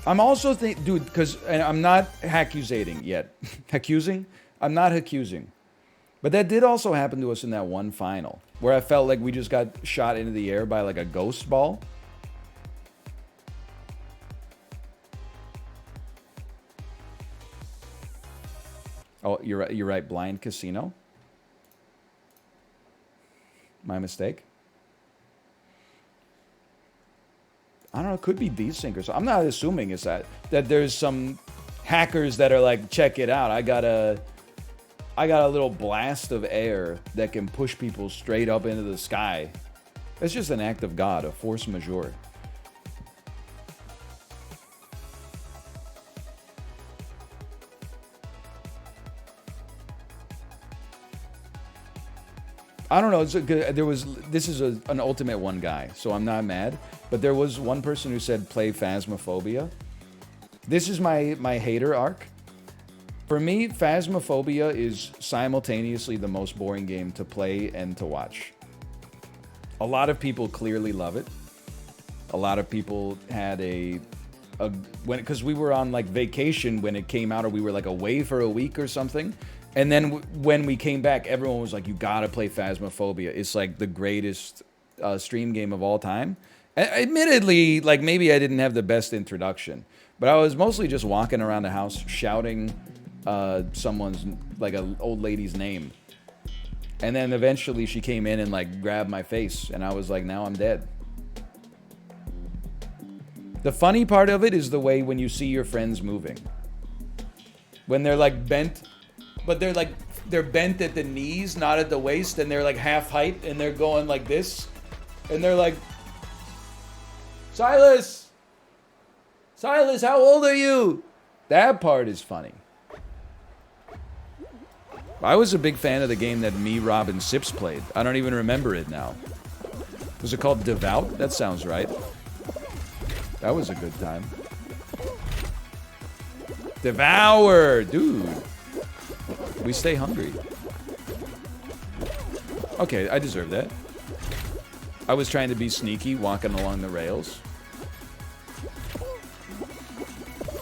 I'm also dude, because I'm not accusating yet. Accusing? I'm not accusing. But that did also happen to us in that one final, where I felt like we just got shot into the air by like a ghost ball. Oh, you're right. You're right. Blind casino. My mistake. I don't know. It could be desync or so. I'm not assuming it's that there's some hackers that are like, check it out. I got a little blast of air that can push people straight up into the sky. It's just an act of God, a force majeure. I don't know. This is an ultimate one guy, so I'm not mad. But there was one person who said play Phasmophobia. This is my hater arc. For me, Phasmophobia is simultaneously the most boring game to play and to watch. A lot of people clearly love it. A lot of people had because we were on like vacation when it came out, or we were like away for a week or something. And then when we came back, everyone was like, you gotta play Phasmophobia. It's like the greatest stream game of all time. Admittedly, like maybe I didn't have the best introduction, but I was mostly just walking around the house shouting someone's, like an old lady's name. And then eventually she came in and like grabbed my face, and I was like, now I'm dead. The funny part of it is the way when you see your friends moving. When they're like bent, but they're bent at the knees, not at the waist, and they're like half height, and they're going like this. And they're like, Silas, how old are you? That part is funny. I was a big fan of the game that me, Rob, and Sips played. I don't even remember it now. Was it called Devour? That sounds right. That was a good time. Devour! Dude. We stay hungry. Okay, I deserve that. I was trying to be sneaky, walking along the rails.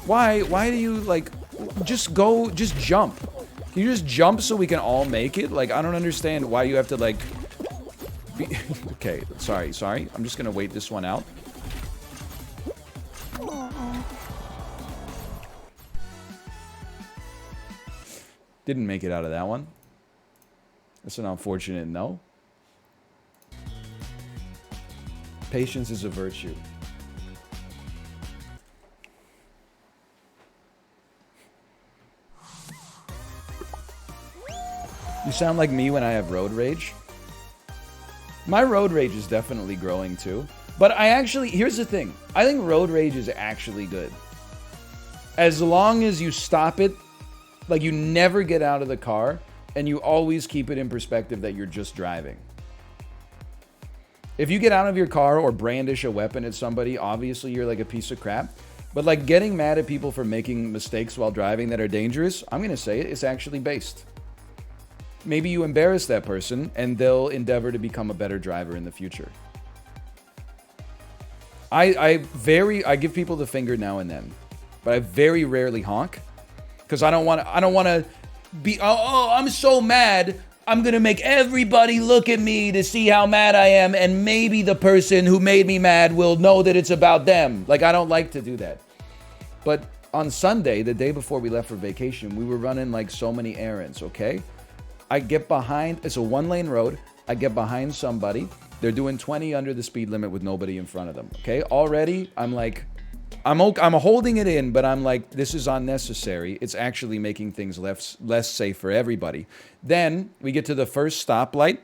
Why do you, like, just jump? Can you just jump so we can all make it? Like, I don't understand why you have to, like, be... Okay, sorry. I'm just gonna wait this one out. Didn't make it out of that one. That's an unfortunate no. Patience is a virtue. You sound like me when I have road rage. My road rage is definitely growing too. But here's the thing. I think road rage is actually good. As long as you stop it, like you never get out of the car, and you always keep it in perspective that you're just driving. If you get out of your car or brandish a weapon at somebody, obviously you're like a piece of crap. But like getting mad at people for making mistakes while driving that are dangerous, I'm going to say it's actually based. Maybe you embarrass that person and they'll endeavor to become a better driver in the future. I give people the finger now and then, but I very rarely honk because I don't want to be, I'm so mad. I'm going to make everybody look at me to see how mad I am, and maybe the person who made me mad will know that it's about them. Like, I don't like to do that. But on Sunday, the day before we left for vacation, we were running like so many errands, okay? I get behind, it's a one-lane road. I get behind somebody. They're doing 20 under the speed limit with nobody in front of them, okay? Already, I'm like, I'm holding it in, but I'm like, this is unnecessary. It's actually making things less safe for everybody. Then we get to the first stoplight.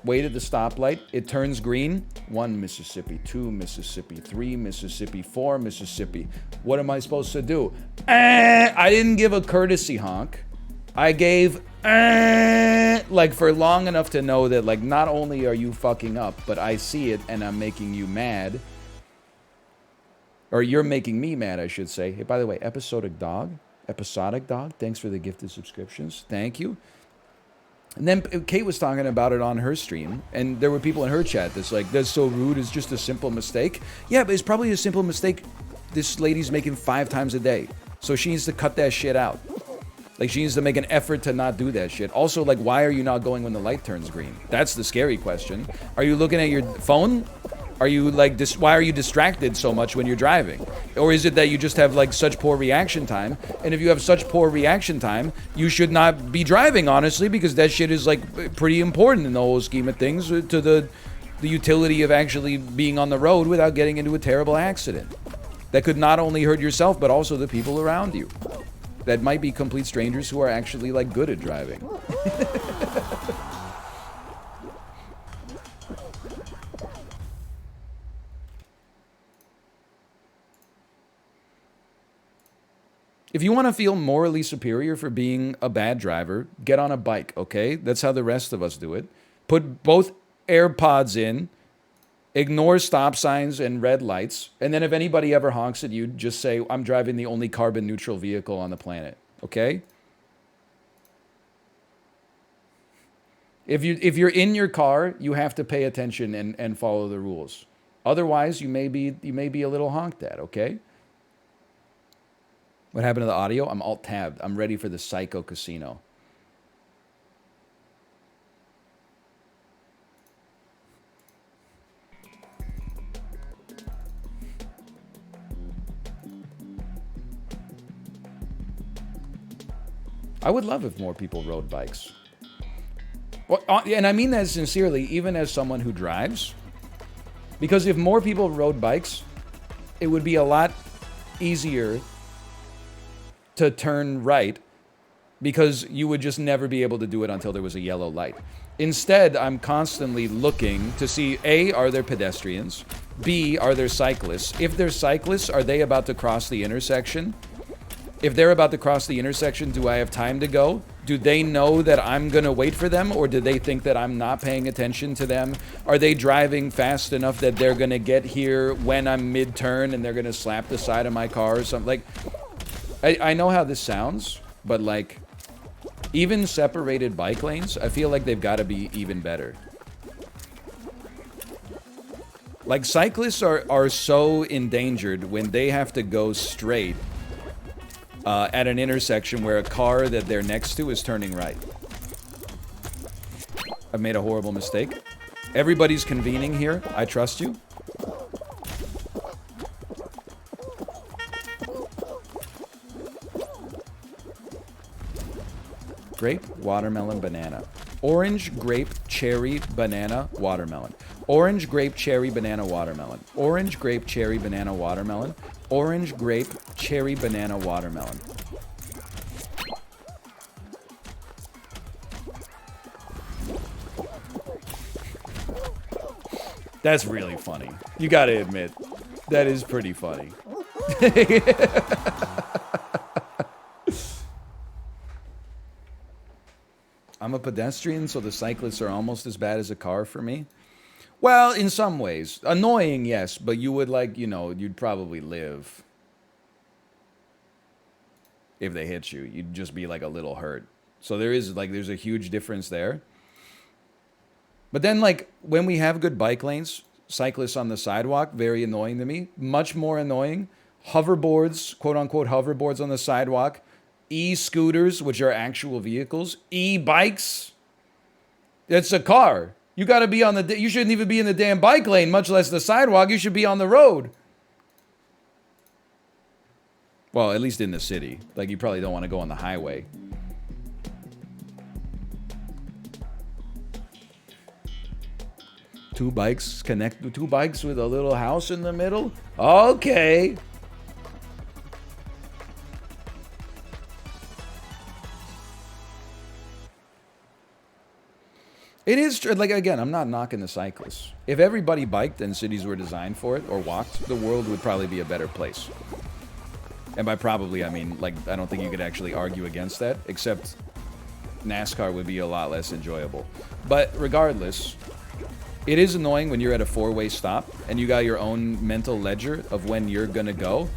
Wait at the stoplight. It turns green. 1 Mississippi, 2 Mississippi, 3 Mississippi, 4 Mississippi. What am I supposed to do? I didn't give a courtesy honk. I gave like for long enough to know that like not only are you fucking up, but I see it and I'm making you mad. Or you're making me mad, I should say. Hey, by the way, Episodic Dog, thanks for the gifted subscriptions. Thank you. And then Kate was talking about it on her stream, and there were people in her chat that's like, that's so rude, it's just a simple mistake. Yeah, but it's probably a simple mistake this lady's making 5 times a day. So she needs to cut that shit out. Like, she needs to make an effort to not do that shit. Also, like, why are you not going when the light turns green? That's the scary question. Are you looking at your phone? Are you, like, why are you distracted so much when you're driving? Or is it that you just have, like, such poor reaction time? And if you have such poor reaction time, you should not be driving, honestly, because that shit is, like, pretty important in the whole scheme of things to the utility of actually being on the road without getting into a terrible accident. That could not only hurt yourself, but also the people around you. That might be complete strangers who are actually, like, good at driving. If you want to feel morally superior for being a bad driver, get on a bike, okay? That's how the rest of us do it. Put both AirPods in, ignore stop signs and red lights, and then if anybody ever honks at you, just say, I'm driving the only carbon neutral vehicle on the planet, okay? If you're in your car, you have to pay attention and follow the rules. Otherwise, you may be a little honked at, okay? What happened to the audio? I'm alt-tabbed. I'm ready for the Psycho Casino. I would love if more people rode bikes. Well, and I mean that sincerely, even as someone who drives. Because if more people rode bikes, it would be a lot easier to turn right, because you would just never be able to do it until there was a yellow light. Instead, I'm constantly looking to see, A, are there pedestrians? B, are there cyclists? If they're cyclists, are they about to cross the intersection? If they're about to cross the intersection, do I have time to go? Do they know that I'm going to wait for them, or do they think that I'm not paying attention to them? Are they driving fast enough that they're going to get here when I'm mid-turn and they're going to slap the side of my car or something? Like, I know how this sounds, but, like, even separated bike lanes, I feel like they've got to be even better. Like, cyclists are so endangered when they have to go straight at an intersection where a car that they're next to is turning right. I've made a horrible mistake. Everybody's convening here. I trust you. Grape, watermelon, banana. Orange, grape, cherry, banana, watermelon. Orange, grape, cherry, banana, watermelon. Orange, grape, cherry, banana, watermelon. Orange, grape, cherry, banana, watermelon. That's really funny. You gotta admit, that is pretty funny. I'm a pedestrian, so the cyclists are almost as bad as a car for me. Well, in some ways. Annoying, yes, but you would, like, you know, you'd probably live. If they hit you, you'd just be, like, a little hurt. So there's a huge difference there. But then, like, when we have good bike lanes, cyclists on the sidewalk, very annoying to me. Much more annoying. Hoverboards, quote-unquote hoverboards on the sidewalk. E-scooters, which are actual vehicles. E-bikes. It's a car. You gotta be on you shouldn't even be in the damn bike lane, much less the sidewalk. You should be on the road. Well, at least in the city. Like, you probably don't want to go on the highway. Two bikes with a little house in the middle? Okay. It is true. Like, again, I'm not knocking the cyclists. If everybody biked and cities were designed for it, or walked, the world would probably be a better place. And by probably, I mean, like, I don't think you could actually argue against that, except NASCAR would be a lot less enjoyable. But regardless, it is annoying when you're at a four-way stop and you got your own mental ledger of when you're gonna go.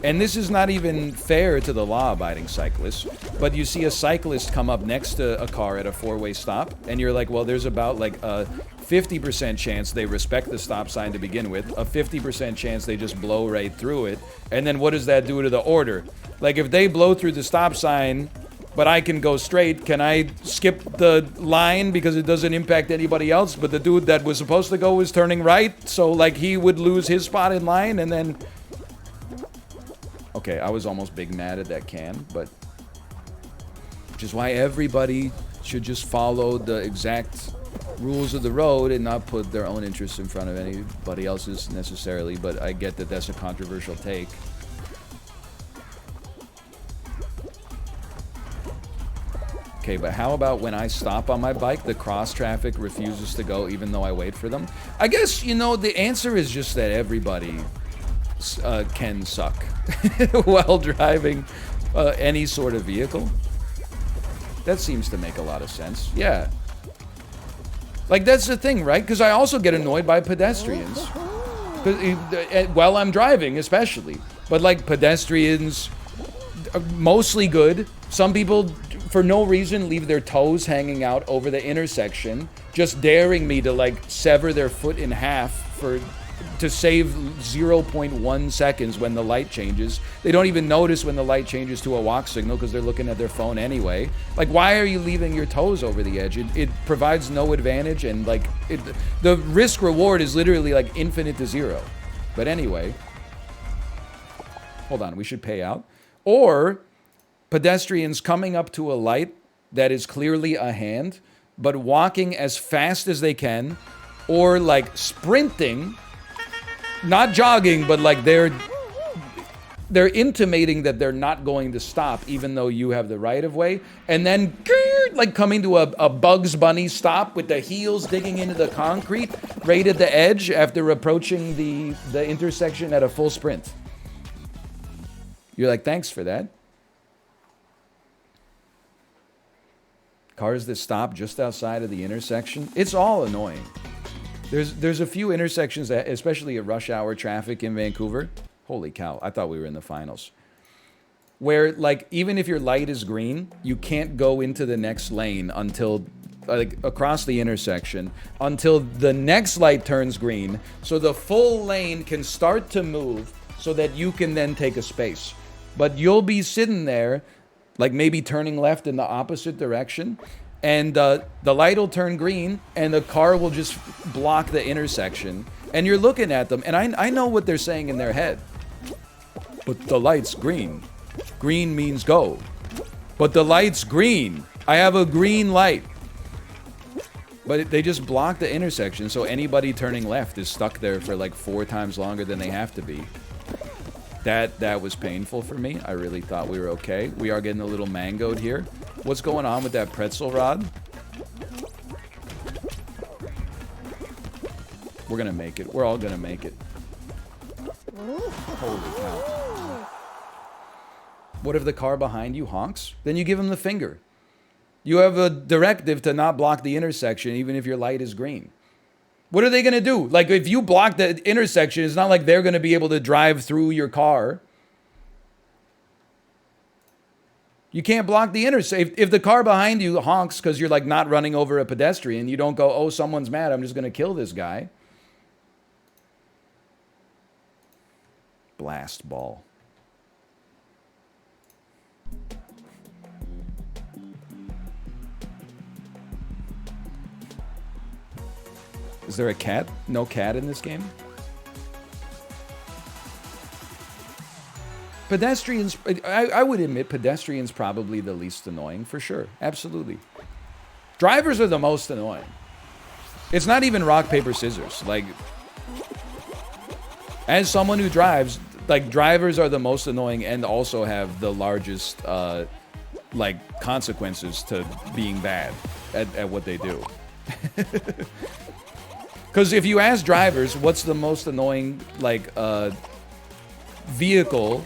And this is not even fair to the law-abiding cyclists, but you see a cyclist come up next to a car at a four-way stop, and you're like, well, there's about like a 50% chance they respect the stop sign to begin with, a 50% chance they just blow right through it, and then what does that do to the order? Like, if they blow through the stop sign, but I can go straight, can I skip the line because it doesn't impact anybody else, but the dude that was supposed to go was turning right, so, like, he would lose his spot in line, and then... Okay, I was almost big mad at that can, but... Which is why everybody should just follow the exact rules of the road and not put their own interests in front of anybody else's necessarily, but I get that that's a controversial take. Okay, but how about when I stop on my bike, the cross traffic refuses to go even though I wait for them? I guess, you know, the answer is just that everybody can suck while driving any sort of vehicle. That seems to make a lot of sense. Yeah. Like, that's the thing, right? Because I also get annoyed by pedestrians. While I'm driving, especially. But, like, pedestrians, mostly good. Some people, for no reason, leave their toes hanging out over the intersection, just daring me to, like, sever their foot in half to save 0.1 seconds when the light changes. They don't even notice when the light changes to a walk signal because they're looking at their phone anyway. Like, why are you leaving your toes over the edge? It provides no advantage, and, like, the risk reward is literally, like, infinite to zero. But anyway, hold on, we should pay out. Or pedestrians coming up to a light that is clearly a hand, but walking as fast as they can, or, like, sprinting, not jogging, but, like, they're intimating that they're not going to stop even though you have the right of way, and then, like, coming to a Bugs Bunny stop with the heels digging into the concrete right at the edge after approaching the intersection at a full sprint. You're like, thanks for that. Cars that stop just outside of the intersection. It's all annoying. There's a few intersections, that, especially at rush hour traffic in Vancouver. Holy cow, I thought we were in the finals. Where, like, even if your light is green, you can't go into the next lane until, like, across the intersection, until the next light turns green, so the full lane can start to move so that you can then take a space. But you'll be sitting there, like, maybe turning left in the opposite direction, and the light will turn green, and the car will just block the intersection. And you're looking at them, and I know what they're saying in their head. But the light's green. Green means go. But the light's green. I have a green light. But they just block the intersection, so anybody turning left is stuck there for like 4 times longer than they have to be. That was painful for me. I really thought we were okay. We are getting a little mangoed here. What's going on with that pretzel rod? We're gonna make it. We're all gonna make it. Holy cow. What if the car behind you honks? Then you give him the finger. You have a directive to not block the intersection even if your light is green. What are they going to do? Like, if you block the intersection, it's not like they're going to be able to drive through your car. You can't block the intersection. If the car behind you honks because you're, like, not running over a pedestrian, you don't go, oh, someone's mad, I'm just going to kill this guy. Blast ball. Is there a cat? No cat in this game? Pedestrians, I would admit pedestrians probably the least annoying, for sure. Absolutely. Drivers are the most annoying. It's not even rock, paper, scissors. Like, as someone who drives, like, drivers are the most annoying and also have the largest, like, consequences to being bad at what they do. Because if you ask drivers, what's the most annoying, like, vehicle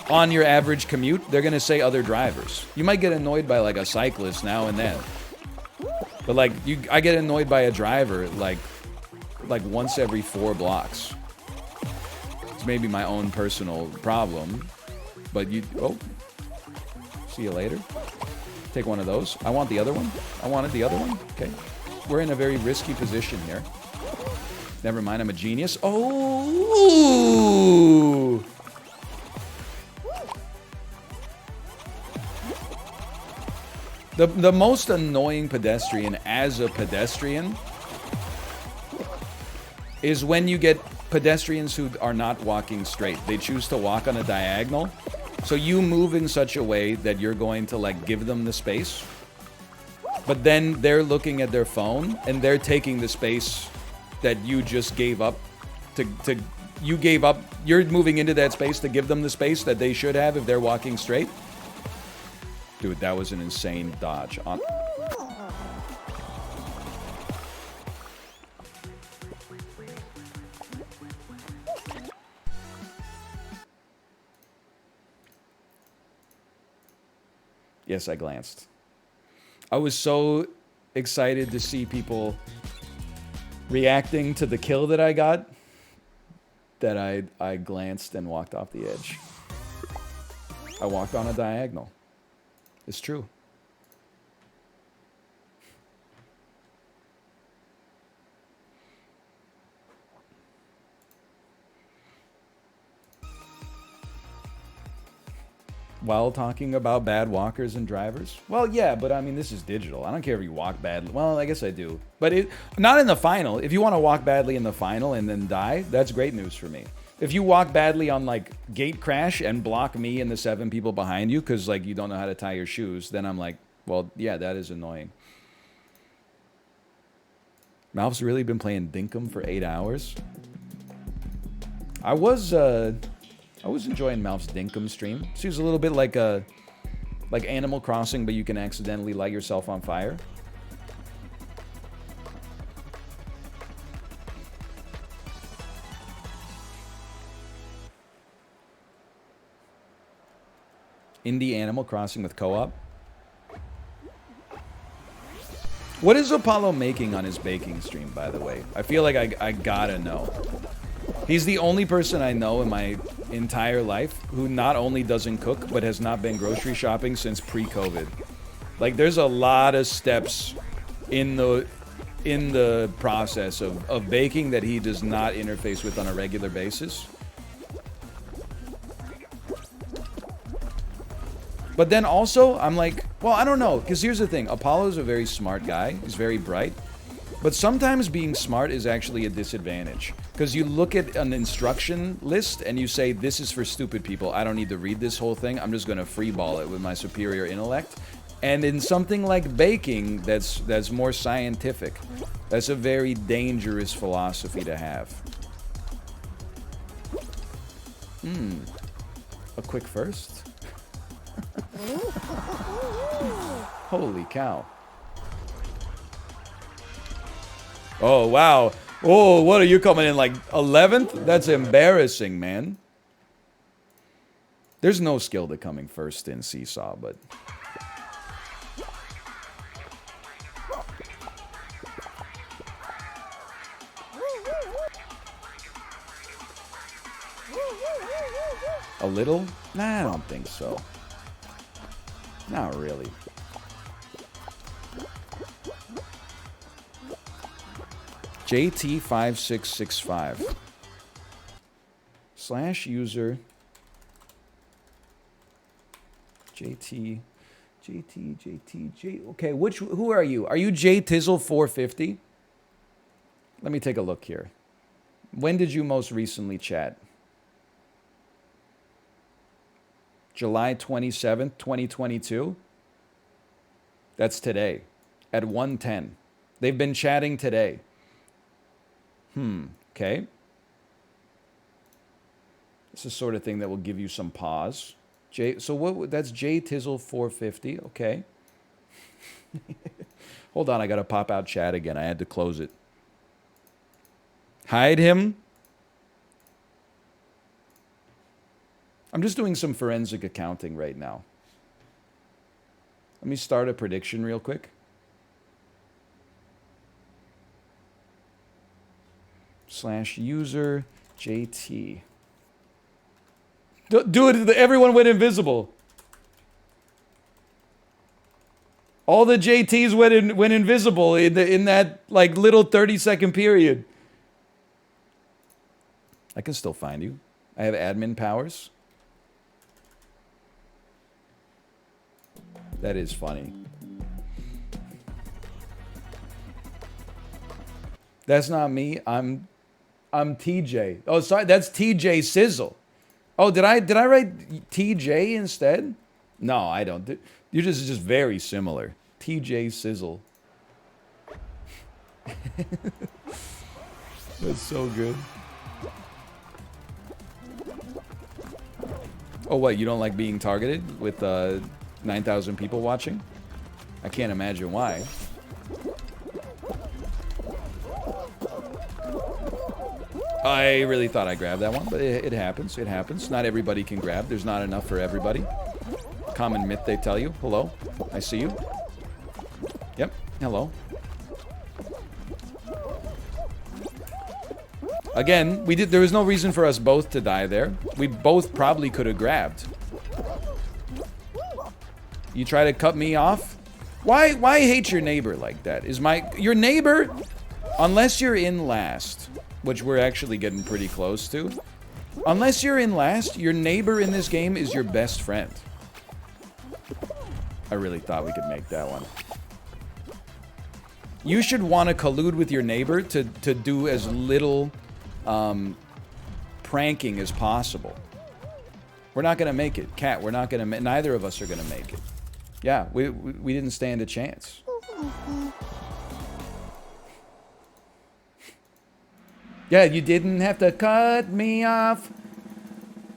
on your average commute, they're going to say other drivers. You might get annoyed by, like, a cyclist now and then. But, like, I get annoyed by a driver, like once every 4 blocks. It's maybe my own personal problem, but you... Oh. See you later. Take one of those. I want the other one. I wanted the other one. Okay. We're in a very risky position here. Never mind, I'm a genius. Oh! The most annoying pedestrian as a pedestrian is when you get pedestrians who are not walking straight. They choose to walk on a diagonal. So you move in such a way that you're going to, like, give them the space. But then they're looking at their phone and they're taking the space that you just gave up you gave up. You're moving into that space to give them the space that they should have if they're walking straight. Dude, that was an insane dodge. Yes, I glanced. I was so excited to see people reacting to the kill that I got that I glanced and walked off the edge. I walked on a diagonal. It's true. While talking about bad walkers and drivers? Well, yeah, but I mean, this is digital. I don't care if you walk badly. Well, I guess I do. But not in the final. If you want to walk badly in the final and then die, that's great news for me. If you walk badly on, like, gate crash and block me and the 7 people behind you because, like, you don't know how to tie your shoes, then I'm like, well, yeah, that is annoying. Malph's really been playing Dinkum for 8 hours. I was enjoying Malph's Dinkum stream. Seems a little bit like Animal Crossing, but you can accidentally light yourself on fire. Indie Animal Crossing with co-op. What is Apollo making on his baking stream, by the way? I feel like I gotta know. He's the only person I know in my entire life who not only doesn't cook, but has not been grocery shopping since pre-COVID. Like, there's a lot of steps in the process of baking that he does not interface with on a regular basis. But then also, I'm like, well, I don't know, because here's the thing. Apollo's a very smart guy. He's very bright. But sometimes being smart is actually a disadvantage. Because you look at an instruction list and you say, this is for stupid people. I don't need to read this whole thing. I'm just going to freeball it with my superior intellect. And in something like baking, that's more scientific. That's a very dangerous philosophy to have. A quick first? Holy cow. Oh, wow. Oh, what are you coming in, like 11th? That's embarrassing, man. There's no skill to coming first in Seesaw, but... A little? Nah, I don't think so. Not really. JT5665 /user JT. Okay, who are you? Are you JTizzle450? Let me take a look here. When did you most recently chat? July 27th, 2022? That's today. At 1:10. They've been chatting today. Okay. It's the sort of thing that will give you some pause. So what? That's JTizzle450. Okay. Hold on, I gotta pop out chat again. I had to close it. Hide him. I'm just doing some forensic accounting right now. Let me start a prediction real quick. /user JT. Do it. Everyone went invisible. All the JTs went invisible in that like little 30-second period. I can still find you. I have admin powers. That is funny. That's not me. I'm TJ. Oh, sorry. That's TJ Sizzle. Oh, did I write TJ instead? No, I don't. You're just very similar. TJ Sizzle. That's so good. Oh, what? You don't like being targeted with 9,000 people watching? I can't imagine why. I really thought I grabbed that one, but it happens. It happens. Not everybody can grab. There's not enough for everybody. Common myth they tell you. Hello. I see you. Yep. Hello. Again, there was no reason for us both to die there. We both probably could have grabbed. You try to cut me off? Why hate your neighbor like that? Your neighbor, unless you're in last, which we're actually getting pretty close to. Unless you're in last, your neighbor in this game is your best friend. I really thought we could make that one. You should want to collude with your neighbor to do as little pranking as possible. We're not going to make it. Cat, we're not going to... Neither of us are going to make it. Yeah, we didn't stand a chance. Yeah, you didn't have to cut me off.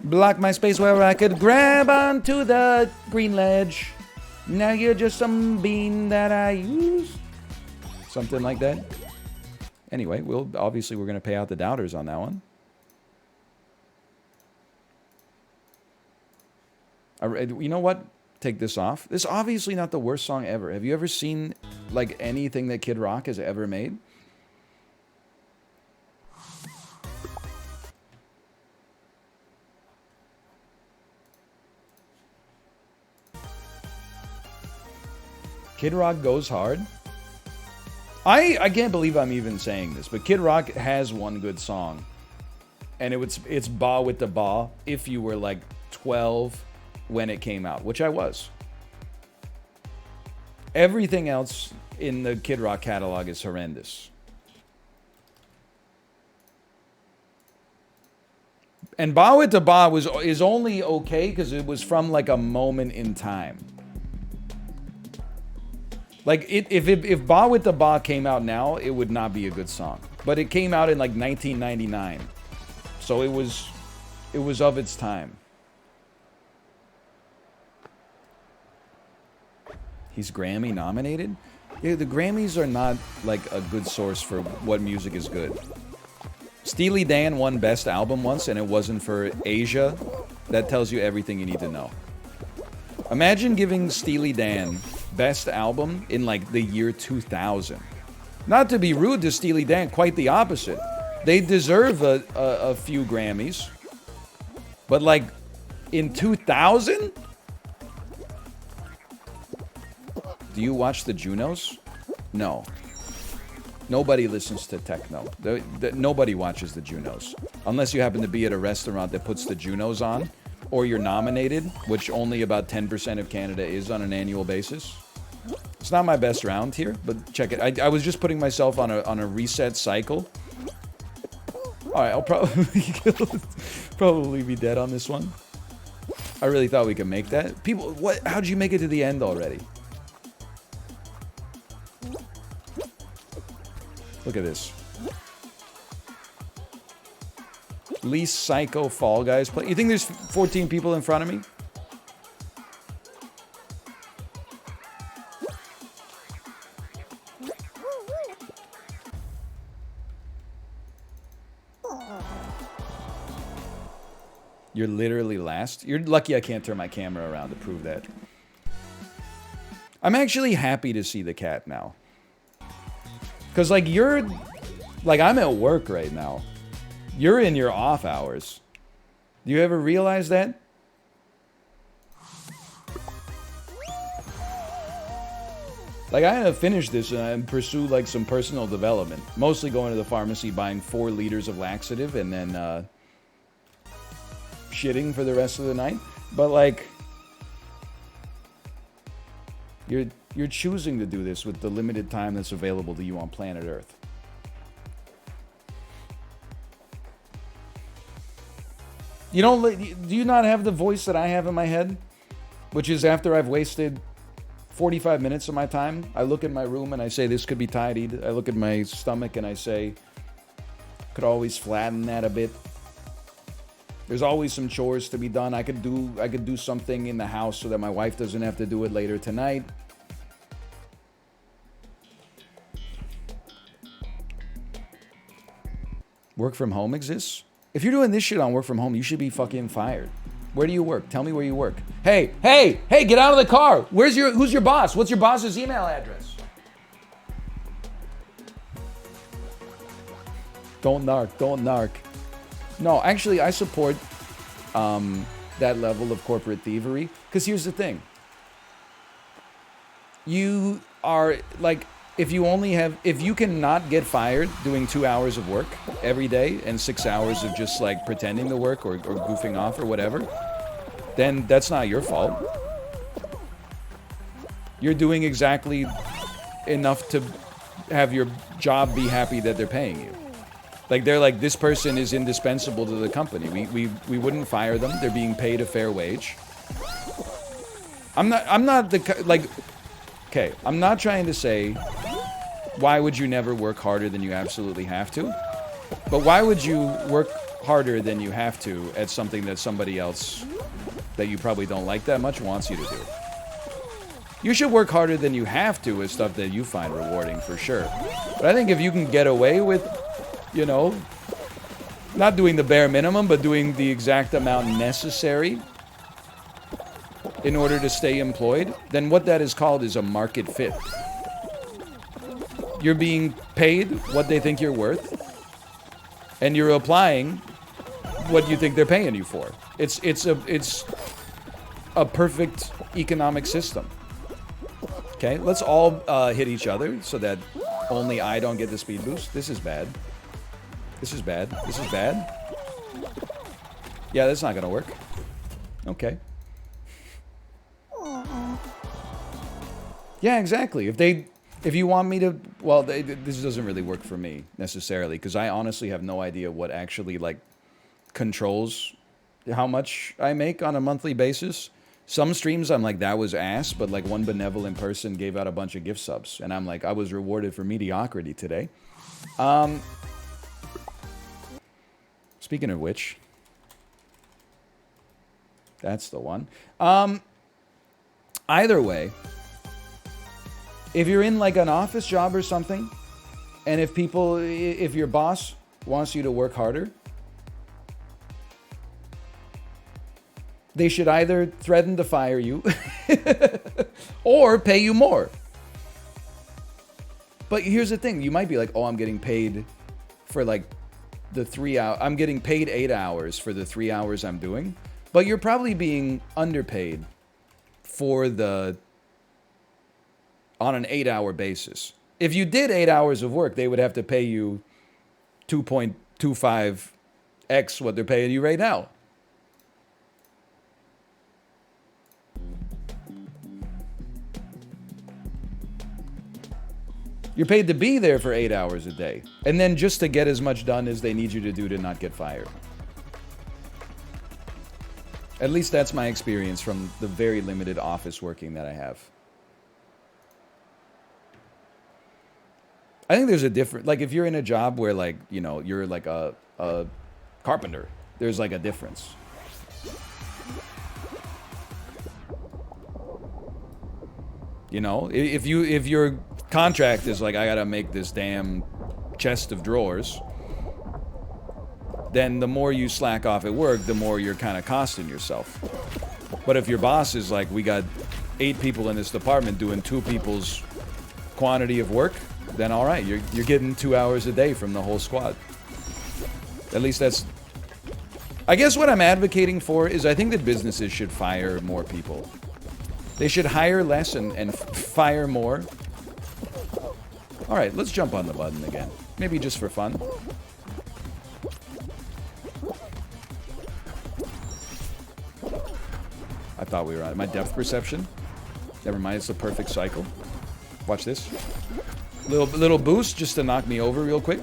Block my space where I could grab onto the green ledge. Now you're just some bean that I use. Something like that. Anyway, obviously we're going to pay out the doubters on that one. You know what? Take this off. This is obviously not the worst song ever. Have you ever seen like anything that Kid Rock has ever made? Kid Rock goes hard. I can't believe I'm even saying this, but Kid Rock has one good song. And it's Ba with the Ba if you were like 12 when it came out, which I was. Everything else in the Kid Rock catalog is horrendous. And Ba with the Ba is only okay because it was from like a moment in time. Like, if Ba with the Ba came out now, it would not be a good song. But it came out in, like, 1999. So it was of its time. He's Grammy nominated? Yeah, the Grammys are not, like, a good source for what music is good. Steely Dan won Best Album once, and it wasn't for Asia. That tells you everything you need to know. Imagine giving Steely Dan Best Album in like the year 2000. Not to be rude to Steely Dan, quite the opposite. They deserve a few Grammys. But like in 2000? Do you watch the Junos? No. Nobody listens to techno. Nobody watches the Junos. Unless you happen to be at a restaurant that puts the Junos on. Or you're nominated, which only about 10% of Canada is on an annual basis. It's not my best round here, but check it. I was just putting myself on a reset cycle. Alright, I'll probably be dead on this one. I really thought we could make that. People, what? How'd you make it to the end already? Look at this. Least psycho Fall Guys play. You think there's 14 people in front of me? You're literally last. You're lucky I can't turn my camera around to prove that. I'm actually happy to see the cat now. Because, like, I'm at work right now. You're in your off hours. Do you ever realize that? Like, I gotta finish this and pursue, like, some personal development. Mostly going to the pharmacy, buying 4 liters of laxative, and then, shitting for the rest of the night. But, like, you're choosing to do this with the limited time that's available to you on planet Earth. You don't, do you not have the voice that I have in my head? Which is, after I've wasted 45 minutes of my time, I look at my room and I say, this could be tidied. I look at my stomach and I say, could always flatten that a bit. There's always some chores to be done. I could do something in the house so that my wife doesn't have to do it later tonight. Work from home exists? If you're doing this shit on work from home, you should be fucking fired. Where do you work? Tell me where you work. Hey, get out of the car. Who's your boss? What's your boss's email address? Don't narc. No, actually, I support that level of corporate thievery. Because here's the thing. You are, like, if you cannot get fired doing 2 hours of work every day and 6 hours of just, like, pretending to work or goofing off or whatever, then that's not your fault. You're doing exactly enough to have your job be happy that they're paying you. Like, they're like, this person is indispensable to the company. We wouldn't fire them. They're being paid a fair wage. I'm not trying to say, why would you never work harder than you absolutely have to? But why would you work harder than you have to at something that somebody else that you probably don't like that much wants you to do? You should work harder than you have to at stuff that you find rewarding, for sure. But I think if you can get away with, you know, not doing the bare minimum, but doing the exact amount necessary in order to stay employed, then what that is called is a market fit. You're being paid what they think you're worth, and you're applying what you think they're paying you for. It's a perfect economic system. Okay, let's all hit each other so that only I don't get the speed boost. This is bad. This is bad. This is bad. Yeah, that's not gonna work. Okay. Yeah, exactly. If you want me to, well, this doesn't really work for me necessarily, because I honestly have no idea what actually, like, controls how much I make on a monthly basis. Some streams I'm like, that was ass, but like one benevolent person gave out a bunch of gift subs, and I'm like, I was rewarded for mediocrity today. Speaking of which, that's the one. Either way, if you're in like an office job or something, and if your boss wants you to work harder, they should either threaten to fire you or pay you more. But here's the thing. You might be like, oh, I'm getting paid for like the 3 hours. I'm getting paid 8 hours for the 3 hours I'm doing. But you're probably being underpaid on an 8-hour basis. If you did 8 hours of work, they would have to pay you 2.25x what they're paying you right now. You're paid to be there for 8 hours a day. And then just to get as much done as they need you to do to not get fired. At least that's my experience from the very limited office working that I have. I think there's a different, like if you're in a job where like, you know, you're like a carpenter, there's like a difference. You know, if your contract is like, I gotta make this damn chest of drawers, then the more you slack off at work, the more you're kind of costing yourself. But if your boss is like, we got 8 people in this department doing 2 people's quantity of work, then all right, you're getting 2 hours a day from the whole squad. At least that's... I guess what I'm advocating for is I think that businesses should fire more people. They should hire less and fire more, Alright, let's jump on the button again. Maybe just for fun. I thought we were on my depth perception. Never mind, it's the perfect cycle. Watch this. Little boost just to knock me over real quick.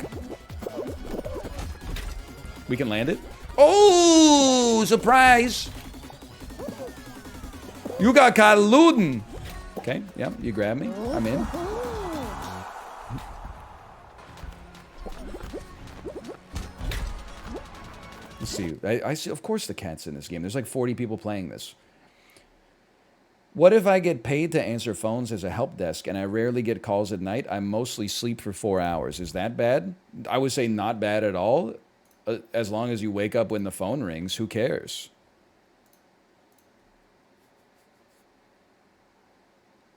We can land it. Oh, surprise! You got caught looting. Okay, yeah, you grab me. I'm in. Let's see. I see. Of course, the cat's in this game. There's like 40 people playing this. What if I get paid to answer phones as a help desk and I rarely get calls at night? I mostly sleep for 4 hours. Is that bad? I would say not bad at all. As long as you wake up when the phone rings, who cares?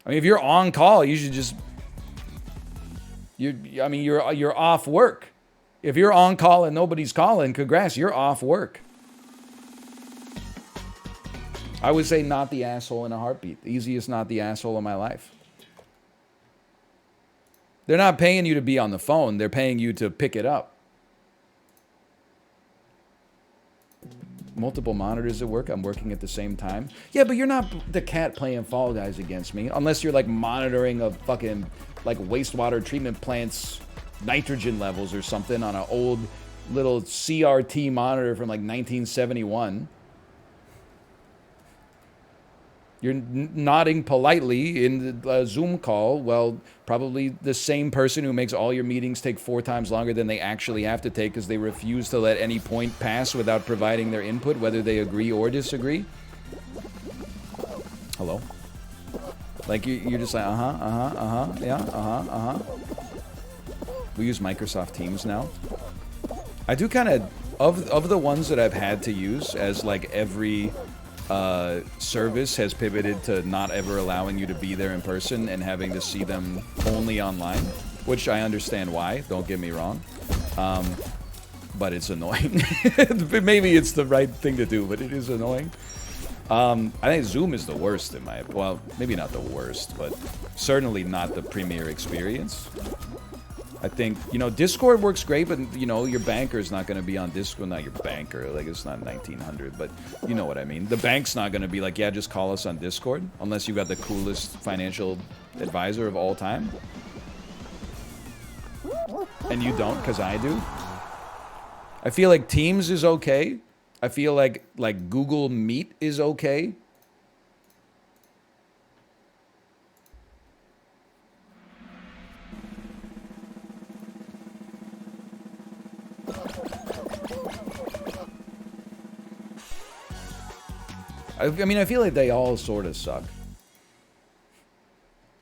I mean, if you're on call, you should just... You're off work. If you're on call and nobody's calling, congrats, you're off work. I would say not the asshole in a heartbeat. The easiest not the asshole of my life. They're not paying you to be on the phone. They're paying you to pick it up. Multiple monitors at work. I'm working at the same time. Yeah, but you're not the cat playing Fall Guys against me. Unless you're like monitoring a fucking like wastewater treatment plant's nitrogen levels or something on an old little CRT monitor from like 1971. You're nodding politely in the Zoom call. Well, probably the same person who makes all your meetings take 4 times longer than they actually have to take because they refuse to let any point pass without providing their input, whether they agree or disagree. Hello? Like, you're just like, yeah, We use Microsoft Teams now. I do kind of the ones that I've had to use as, like, every... service has pivoted to not ever allowing you to be there in person and having to see them only online, which I understand why, don't get me wrong, but it's annoying. Maybe it's the right thing to do, but it is annoying. I think Zoom is the worst in my, well, maybe not the worst, but certainly not the premier experience. I think, you know, Discord works great, but, you know, your banker is not going to be on Discord. Not your banker, like, it's not 1900, but you know what I mean. The bank's not going to be like, yeah, just call us on Discord, unless you got the coolest financial advisor of all time. And you don't, because I do. I feel like Teams is okay. I feel like Google Meet is okay. I mean, I feel like they all sort of suck.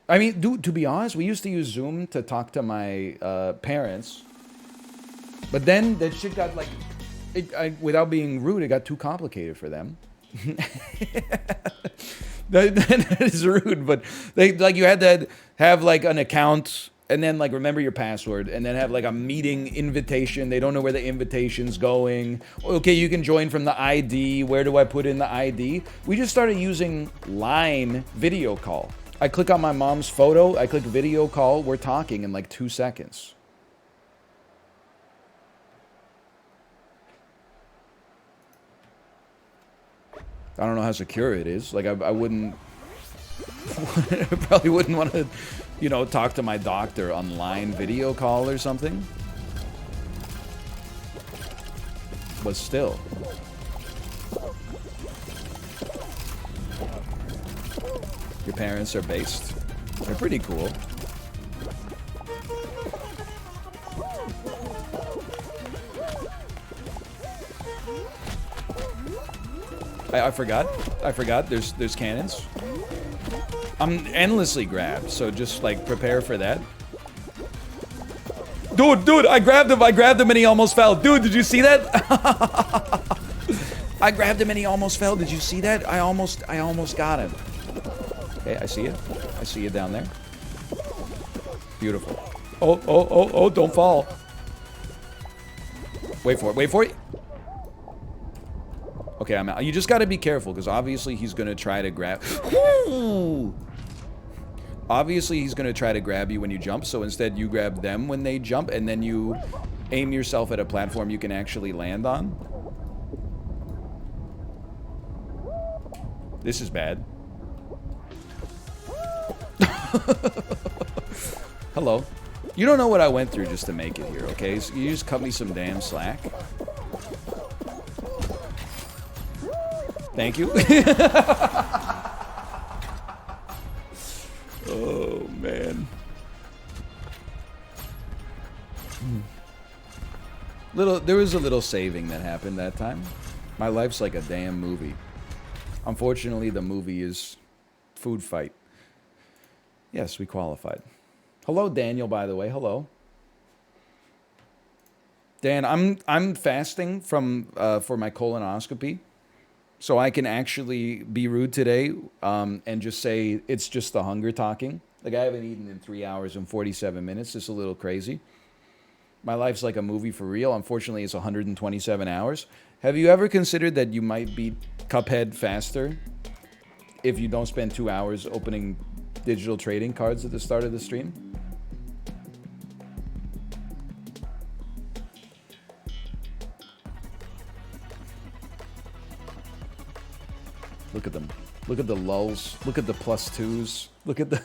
I mean, to be honest, we used to use Zoom to talk to my parents. But then that shit got, like... without being rude, it got too complicated for them. that is rude, but you had to have, like, an account... and then, like, remember your password, and then have, like, a meeting invitation. They don't know where the invitation's going. Okay, you can join from the ID. Where do I put in the ID? We just started using Line video call. I click on my mom's photo. I click video call. We're talking in, like, 2 seconds. I don't know how secure it is. Like, I wouldn't... probably wouldn't want to... you know, talk to my doctor online video call or something. But still. Your parents are based. They're pretty cool. I forgot. There's cannons. I'm endlessly grabbed, so just, like, prepare for that. Dude, I grabbed him and he almost fell. Dude, did you see that? I grabbed him and he almost fell. Did you see that? I almost got him. Okay, I see it. I see it down there. Beautiful. Oh, don't fall. Wait for it. Okay, I'm out. You just gotta be careful, because obviously he's gonna try to grab... Obviously, he's going to try to grab you when you jump, so instead you grab them when they jump, and then you aim yourself at a platform you can actually land on. This is bad. Hello. You don't know what I went through just to make it here, okay? So you just cut me some damn slack. Thank you. Oh, man. There was a little saving that happened that time. My life's like a damn movie. Unfortunately, the movie is food fight. Yes, we qualified. Hello, Daniel, by the way. Hello. Dan, I'm fasting from for my colonoscopy. So I can actually be rude today and just say it's just the hunger talking. Like, I haven't eaten in 3 hours and 47 minutes. It's a little crazy. My life's like a movie for real. Unfortunately, it's 127 hours. Have you ever considered that you might beat Cuphead faster if you don't spend 2 hours opening digital trading cards at the start of the stream? Look at them. Look at the lulls. Look at the +2s. Look at the...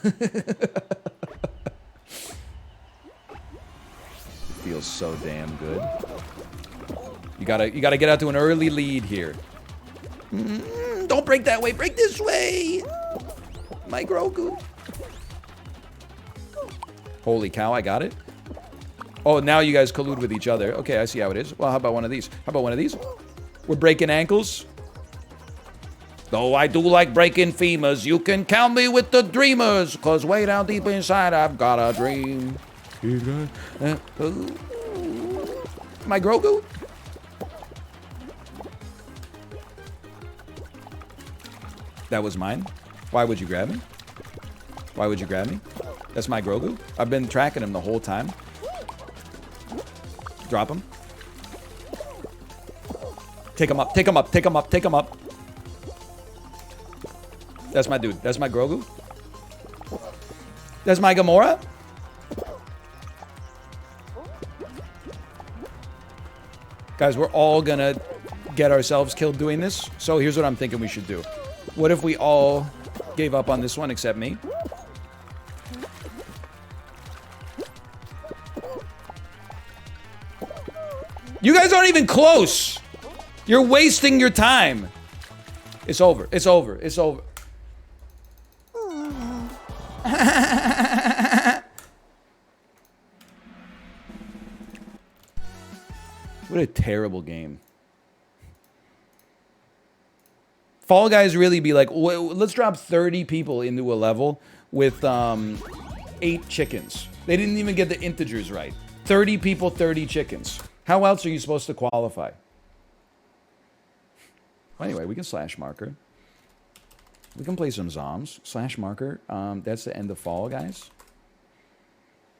It feels so damn good. You gotta get out to an early lead here. Don't break that way. Break this way. My Grogu. Holy cow, I got it. Oh, now you guys collude with each other. Okay, I see how it is. Well, how about one of these? How about one of these? We're breaking ankles. Though I do like breaking femurs, you can count me with the dreamers, cause way down deep inside I've got a dream. My Grogu? That was mine? Why would you grab me? Why would you grab me? That's my Grogu? I've been tracking him the whole time. Drop him. Take him up, take him up, take him up, take him up. That's my dude. That's my Grogu. That's my Gamora. Guys, we're all gonna get ourselves killed doing this. So here's what I'm thinking we should do. What if we all gave up on this one except me? You guys aren't even close. You're wasting your time. It's over. It's over. It's over. What a terrible game. Fall Guys really be like, let's drop 30 people into a level with 8 chickens. They didn't even get the integers right. 30 people, 30 chickens. How else are you supposed to qualify? Anyway, we can slash marker. We can play some zoms. Slash marker. That's the end of Fall Guys.